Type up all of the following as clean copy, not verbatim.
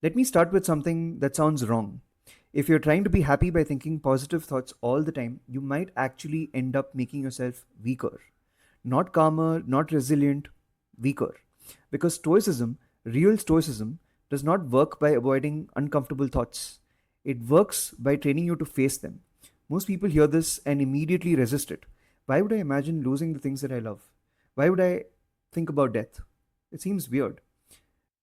Let me start with something that sounds wrong. If you're trying to be happy by thinking positive thoughts all the time, you might actually end up making yourself weaker. Not calmer, not resilient, weaker. Because Stoicism, real Stoicism, does not work by avoiding uncomfortable thoughts. It works by training you to face them. Most people hear this and immediately resist it. Why would I imagine losing the things that I love? Why would I think about death? It seems weird.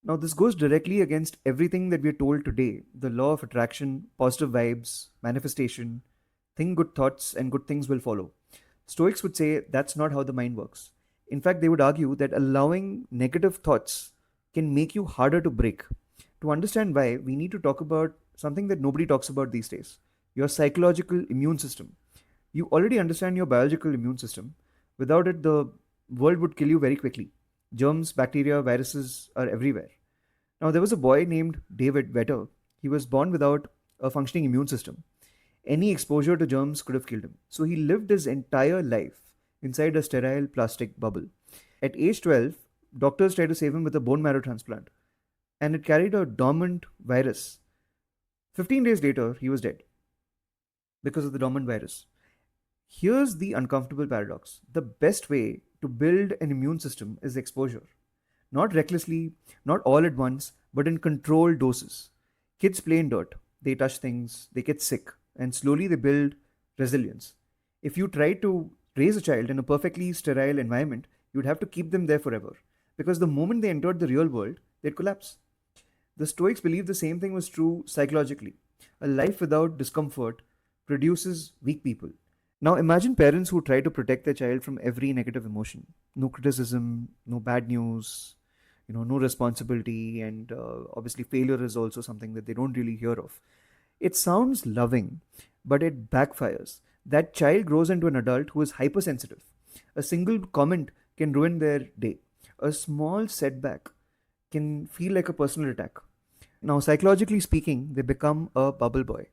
Now, this goes directly against everything that we are told today: the law of attraction, positive vibes, manifestation. Think good thoughts and good things will follow. Stoics would say that's not how the mind works. In fact, they would argue that allowing negative thoughts can make you harder to break. To understand why, we need to talk about something that nobody talks about these days: your psychological immune system. You already understand your biological immune system. Without it, the world would kill you very quickly. Germs, bacteria, viruses are everywhere. Now, there was a boy named David Vetter. He was born without a functioning immune system. Any exposure to germs could have killed him. So he lived his entire life inside a sterile plastic bubble. At age 12, doctors tried to save him with a bone marrow transplant, and it carried a dormant virus. 15 days later, he was dead because of the dormant virus. Here's the uncomfortable paradox: the best way to build an immune system is exposure. Not recklessly, not all at once, but in controlled doses. Kids play in dirt, they touch things, they get sick, and slowly they build resilience. If you try to raise a child in a perfectly sterile environment, you'd have to keep them there forever. Because the moment they entered the real world, they'd collapse. The Stoics believed the same thing was true psychologically. A life without discomfort produces weak people. Now imagine parents who try to protect their child from every negative emotion. No criticism, no bad news, no responsibility, and obviously failure is also something that they don't really hear of. It sounds loving, but it backfires. That child grows into an adult who is hypersensitive. A single comment can ruin their day. A small setback can feel like a personal attack. Now, psychologically speaking, they become a bubble boy,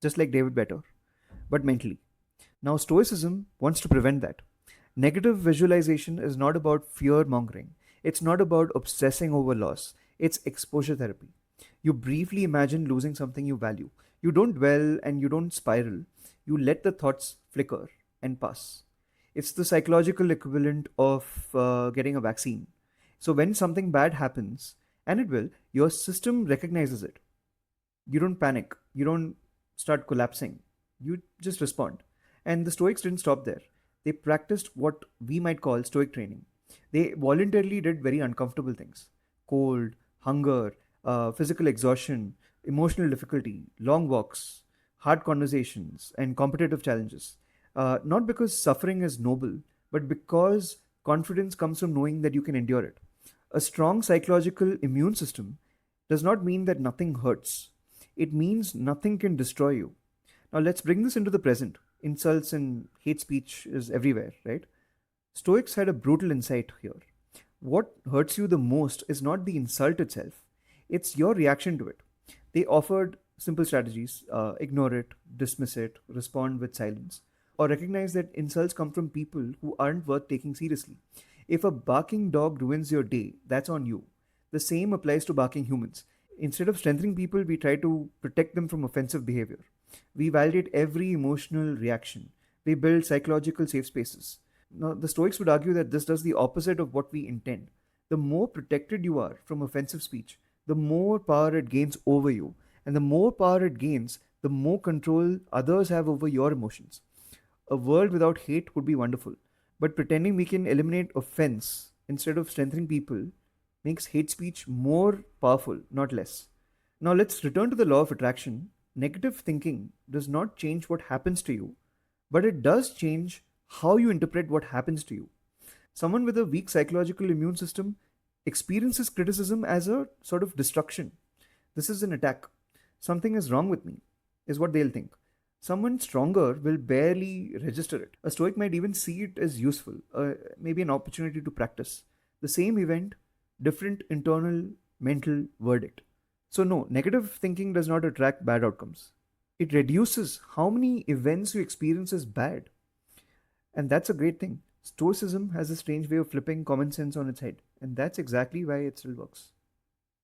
just like David Better, but mentally. Now, Stoicism wants to prevent that. Negative visualization is not about fear mongering, it's not about obsessing over loss, it's exposure therapy. You briefly imagine losing something you value. You don't dwell and you don't spiral, you let the thoughts flicker and pass. It's the psychological equivalent of getting a vaccine. So, when something bad happens, and it will, your system recognizes it. You don't panic, you don't start collapsing, you just respond. And the Stoics didn't stop there. They practiced what we might call Stoic training. They voluntarily did very uncomfortable things: cold, hunger, physical exhaustion, emotional difficulty, long walks, hard conversations, and competitive challenges. Not because suffering is noble, but because confidence comes from knowing that you can endure it. A strong psychological immune system does not mean that nothing hurts. It means nothing can destroy you. Now let's bring this into the present. Insults and hate speech is everywhere, right? Stoics had a brutal insight here. What hurts you the most is not the insult itself, it's your reaction to it. They offered simple strategies: ignore it, dismiss it, respond with silence, or recognize that insults come from people who aren't worth taking seriously. If a barking dog ruins your day, that's on you. The same applies to barking humans. Instead of strengthening people, we try to protect them from offensive behavior. We validate every emotional reaction. We build psychological safe spaces. Now, the Stoics would argue that this does the opposite of what we intend. The more protected you are from offensive speech, the more power it gains over you. And the more power it gains, the more control others have over your emotions. A world without hate would be wonderful. But pretending we can eliminate offense instead of strengthening people makes hate speech more powerful, not less. Now let's return to the law of attraction. Negative thinking does not change what happens to you, but it does change how you interpret what happens to you. Someone with a weak psychological immune system experiences criticism as a sort of destruction. This is an attack. Something is wrong with me, is what they'll think. Someone stronger will barely register it. A stoic might even see it as useful, maybe an opportunity to practice. The same event, different internal mental verdict. So, no, negative thinking does not attract bad outcomes. It reduces how many events you experience as bad. And that's a great thing. Stoicism has a strange way of flipping common sense on its head. And that's exactly why it still works.